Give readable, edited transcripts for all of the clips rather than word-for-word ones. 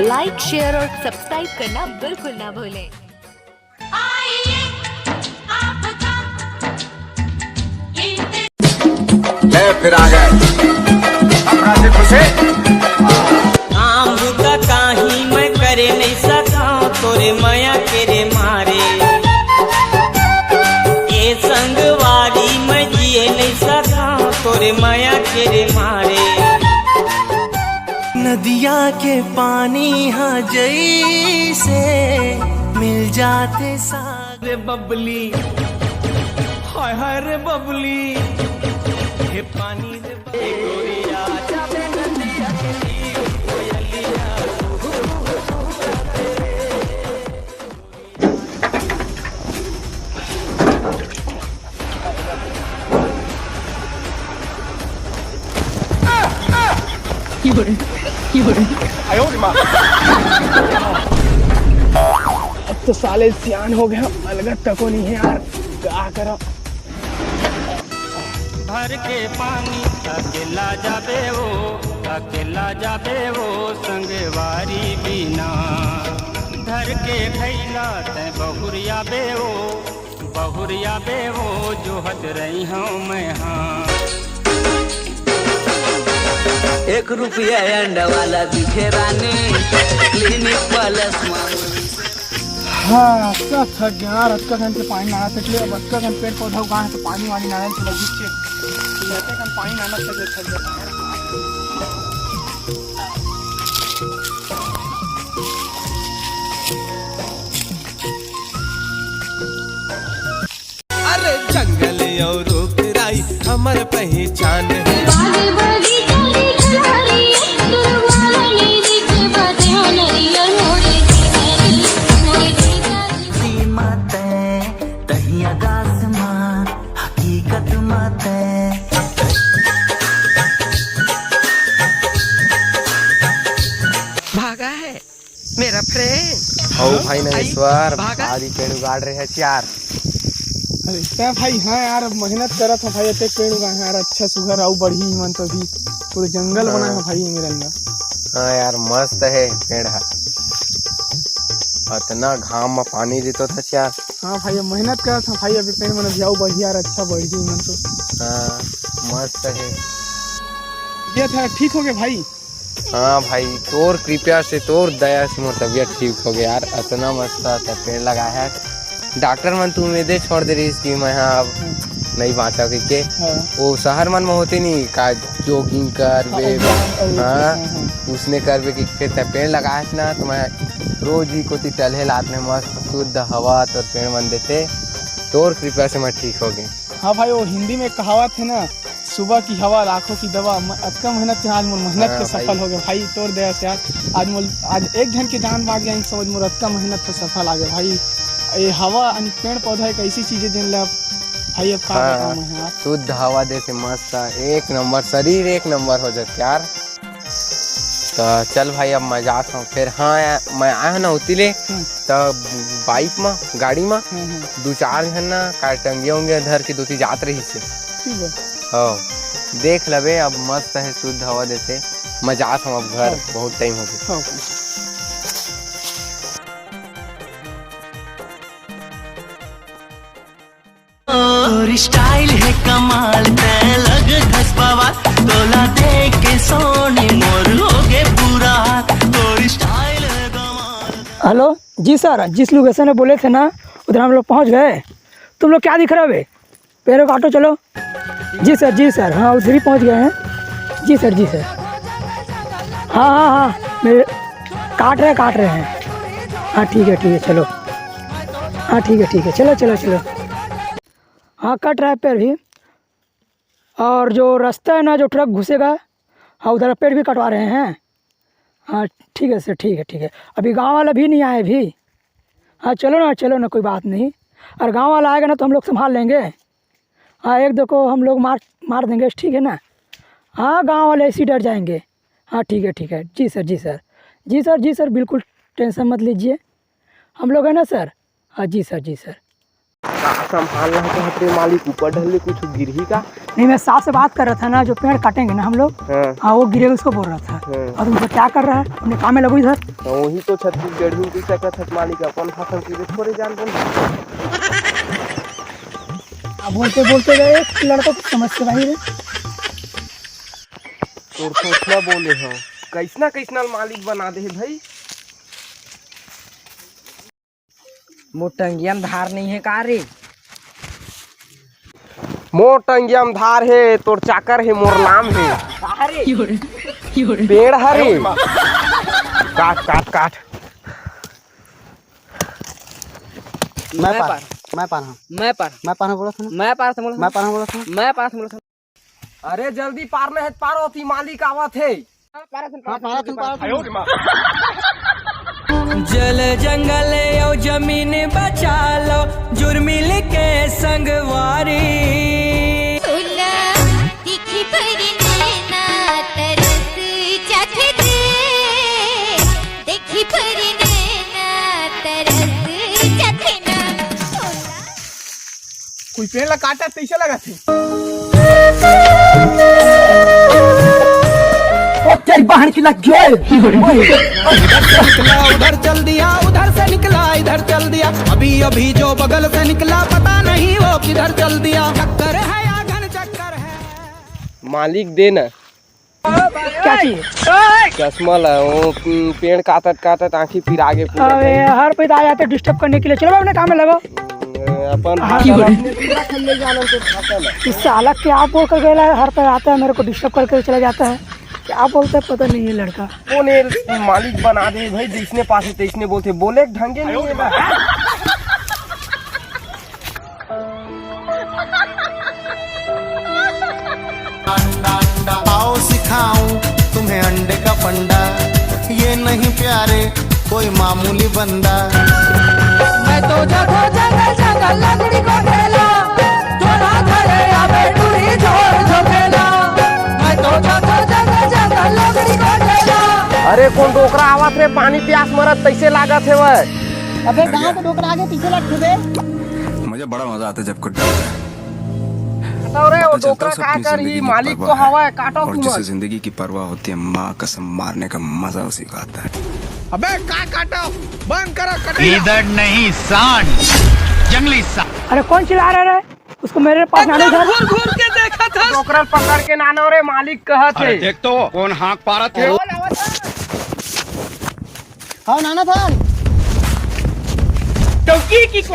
Like, share और subscribe करना बिल्कुल ना भूलें। फिर आ गए अपना से खुशे आम का काही मैं करे नहीं सका तोरे माया के रे मारे ये संगवारी मैं जिए नहीं सका तोरे माया के रे मारे नदिया के पानी हाँ जैसे मिल जाते सारे बबली हाय हाय रे बबली हे पानी रे गोरिया जाबे नदिया के नीर कोयलिया आयो रे माँ अब तो साले सियान हो गया, अलगत तको नहीं है यार, क्या करो। भर के पानी अकेला जाबे वो संगवारी बिना धर के खैला ते बहुरिया बे वो जो हट रही हूँ मैं हाँ 1 रुपया अंडा वाला दिखे रानी क्लिनिक प्लस हाँ सब थक गया यार, अक्का घंटे पानी नहा सकले, अब अक्का घंटे पेड़ पौधा उगा है तो पानी वानी नहाने के लगी छे, लेते कन पानी नहाना सके थक गया। अरे जंगल और रुखराई हमर पहचान है। भागा है मेरा फ्रेंड। ओ भाई नरेश्वर भारी पेड़ उगाड़ रहे हैं यार। अरे क्या भाई, हाँ यार मेहनत करा था भाई, इतने पेड़ उगाए हैं यार, अच्छा सुघर आऊ बढ़ी मन तो भी पूरे जंगल बना है भाई मेरे अंदर। हाँ यार मस्त है पेड़ है, इतना घाम में पानी देता था यार। हाँ भाई मेहनत करा था भाई, अभी पेड़ मन जाऊ बढ़ी यार, अच्छा बढ़ी मन तो। हाँ मस्त है ये था ठीक हो गया भाई। हाँ भाई तोर कृपया से तोर दया से मोर तबियत ठीक हो गया यार, इतना मस्त था पेड़ लगा है। डॉक्टर मन तू में दे छोड़ दे रही कि मैं हाँ अब नहीं बाँचा के वो शहर मन में होते नहीं का जॉगिंग कर वे हाँ उसने कर वे कि फिर पेड़ लगाए ना तो मैं रोज ही को टहले लात में मस्त शुद्ध हवा तो पेड़ मन देते, तोर कृपया से मैं ठीक हो गई। हाँ भाई वो हिंदी में कहावत है ना, सुबह की हवा लाखों की दवा, अतका मेहनत से आज मोर मेहनत के सफल हो गए भाई, तोर दया से यार आज एक घंटे की जान भाग गया, समझ मोर अतका मेहनत से सफल आ गया भाई। ये हवा पेड़ पौधा एक ऐसी चीजें जिन ला भाई अब का बताऊं मैं यार, शुद्ध हवा देते मस्त एक नंबर, शरीर एक नंबर हो जाते यार। तो चल भाई अब मैं जाता हूँ फिर। हाँ मैं आया ना उतिले तो बाइक में गाड़ी में 2-4 जन ना का टंगे होंगे धर के 2-3 जात रही से हाँ देख लबे, अब मस्त है शुद्ध हवा देते। मैं जाता हूँ अब घर, बहुत टाइम हो गया। और स्टाइल है कमाल ते लग घसपावा तोला देख के सोने मोर होगे पूरा, और स्टाइल है कमाल। हेलो जी सर, जिस लोकेशन में बोले थे ना उधर हम लोग पहुंच गए। तुम लोग क्या दिख रहा है, पैरों काटो चलो। जी सर हाँ उधर ही पहुंच गए हैं। जी सर हाँ मेरे काट रहे हैं। हाँ ठीक है चलो। हाँ ठीक है चलो। हाँ कट रहा है पैर भी, और जो रास्ता है ना जो ट्रक घुसेगा हाँ उधर पेड़ भी कटवा रहे हैं। हाँ ठीक है सर, ठीक है। अभी गांव वाला भी नहीं आए भी। हाँ चलो ना कोई बात नहीं, और गांव वाला आएगा ना तो हम लोग संभाल लेंगे। हाँ 1-2 को हम लोग मार देंगे, ठीक है ना। हाँ गांव वाले ऐसे डर जाएंगे। हाँ ठीक है। जी सर बिल्कुल टेंशन मत लीजिए, हम लोग है ना सर। हाँ जी सर। संभालना है तो मालिक ऊपर ढल कुछ गिर ही का नहीं, मैं साहब से बात कर रहा था ना, जो पेड़ काटेंगे ना हम लोग हाँ वो गिरे उसको बोल रहा था। और तुमसे क्या कर रहा है? अपने काम में लगो इधर। वही तो छत्तीसगढ़ हिंदी सकत है मालिक अपन फसल के थोड़े जान बोल। बोलते बोलते गए लड़कों को समझ के भाई रे। और सोचना बोले हाँ कैसना कैसना मालिक बना दे भाई। मोटंगियम धार नहीं है का रे? मोर टंगियम धार है तोर चाकर है मोर नाम है। पेड़ हरे काट काट काट। मैं पार बोला। अरे जल्दी पार में है पारो थी मालिक आवत है। जल जंगल और जमीन बचा लो जुर्मिल के संगवारी। कोई पेड़ ला काटा तैसे लगा थे। बाहर की लग गया उधर चल दिया उधर से निकला इधर चल दिया अभी अभी जो बगल से निकला पता नहीं वो किधर चल दिया। चक्कर है या घन चक्कर है। मालिक देना क्या चाहिए? चश्मा ला वो पेड़ काटत काटत आँखी फिर आगे अबे हर पे आ जाते डिस्टर्ब करने के लिए। चलो अपने काम में लगो। अपन इस साला क्या बोल कर गया हर पे आता है मेरे को डिस्टर्ब करके चला जाता है। क्या बोलता है पता नहीं है लड़का। कौन है मालिक बना दे भाई जिसने पास है इसने बोलते बोले ढंगे नहीं है। आओ सिखाऊं तुम्हें अंडे का फंडा, ये नहीं प्यारे कोई मामूली बंदा। मैं तो जगह जगह जगह लकड़ी को ठेला थोड़ा धरे अबे डूरी जोर झोकेला। मैं तो जगह जगह जगह लकड़ी को ठेला। अरे कौन डोकरा आवत रे पानी प्यास मरत तैसे लागत है वह। अबे गांव के डोकरा आगे पीछे लग खुदे। मुझे बड़ा मजा आता है जब कुछ डरता है। अरे वो डोकरा का कर ही मालिक तो हवा है काटो और जिसे जिंदगी की परवाह होती है माँ कसम मारने का मजा उसी का आता है। अबे का काटो बंद करो। इधर नहीं सांड जंगली सांड। अरे कौन चिल्ला रहा है? उसको मेरे पास आने था। घूर के देखा था डोकरा पकड़ के नानो रे मालिक कहत है। देख तो कौन हाँक पा रहा थे। हाँ नाना था चौकी की को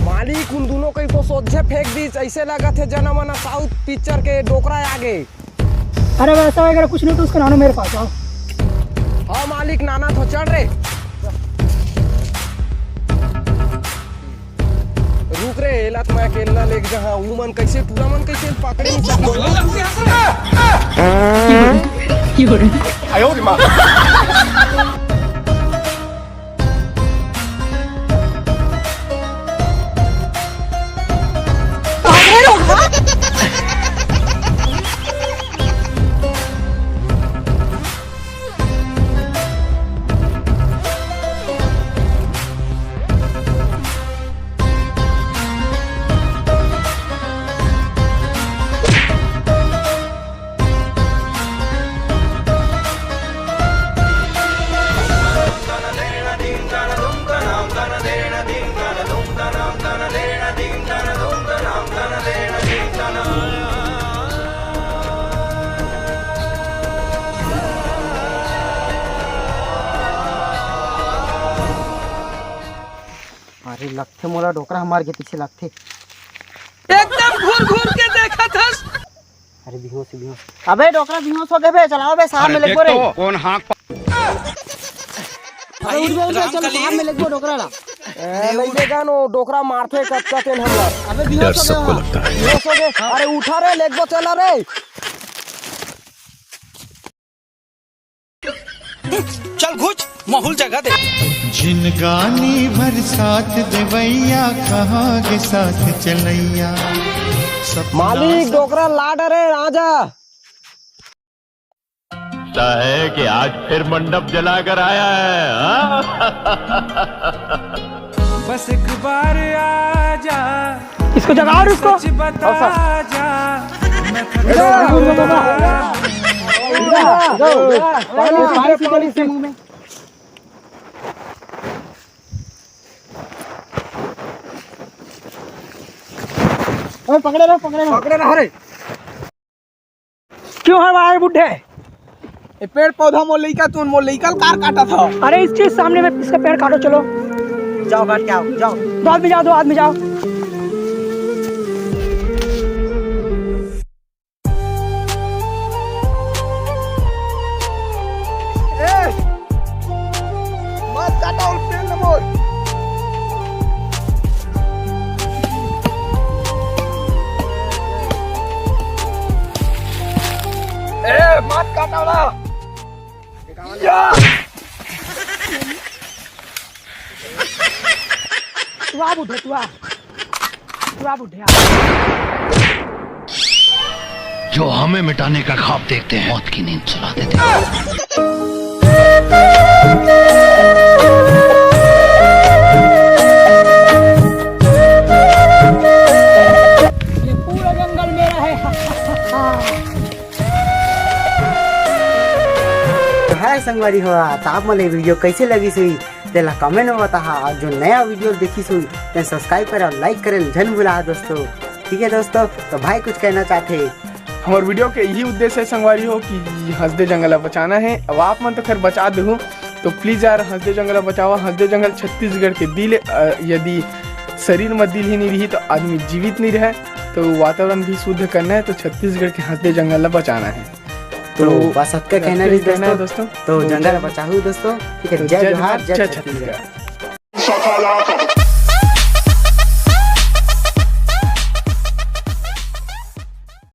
मालिक उन दोनों को तो सोझे फेंक दी ऐसे लगा थे जनमना साउथ पिक्चर के डोकरा आगे। अरे वैसा वगैरह कुछ नहीं तो उसका नानो मेरे पास आओ। हाँ मालिक नाना तो चढ़ रे रुक रे एलत मैं अकेला लेके जहाँ मन कैसे पूरा मन कैसे पकड़े आयो रे माँ। अरे लगते मोला डोकरा हमारे के पीछे लगते एकदम घूर के देखा था। अरे बेहोश अबे डोकरा बेहोश हो गए बे। चलाओ बे साहब में लगो रे। कौन हाँक अरे उठ गए चलो साहब में लगो डोकरा ला। ले जानो डोकरा मारते कच्चा तेल हमला। अबे बेहोश हो गए। अरे उठा रे लेगो चला रे। चल घुच माहौल जगह दे। जिनगानी भर साथ देवैया कहाँ के साथ चलैया। मालिक डोकरा लाड रे राजा। है कि आज फिर मंडप जलाकर आया है। बस एक बार आजा इसको जगाओ इसको। बता जा पकड़े रहो रे। क्यों है भाई बुढ़े? ये पेड़ पौधा मोल लइका तू मोल लइका कार काटा था। अरे इसके सामने में इसका पेड़ काटो, चलो जाओ काट के आओ, जाओ। दो आदमी जाओ। मत काटो पेड़ न मोल। मत काटो ना। तू आ बुढ़े। जो हमें मिटाने का ख्वाब देखते हैं मौत की नींद सुला देते हैं। ये पूरा जंगल मेरा है। हाय संगवारी हो, आप मन वीडियो कैसे लगी सुई तेला कमेंट में बता। और जो नया वीडियो देखी सुई तो सब्सक्राइब करे और लाइक करे जन भूला दोस्तों। ठीक है दोस्तों, तो भाई कुछ कहना चाहते हैं? हमारे वीडियो के यही उद्देश्य है संगवारी हो कि हंसदे जंगल बचाना है। अब आप मन तो खैर बचा दो, तो प्लीज़ यार हंसदे जंगल बचाओ। हंसदे जंगल छत्तीसगढ़ के दिल, यदि शरीर में दिल ही नहीं रही तो आदमी जीवित नहीं रहे। तो वातावरण भी शुद्ध करना है, तो छत्तीसगढ़ के हंसदे जंगल बचाना है। तो बस सबका कहना है दोस्तों, तो जंगल बचाओ दोस्तों। ठीक है, जय जोहार, जय छत्तीसगढ़।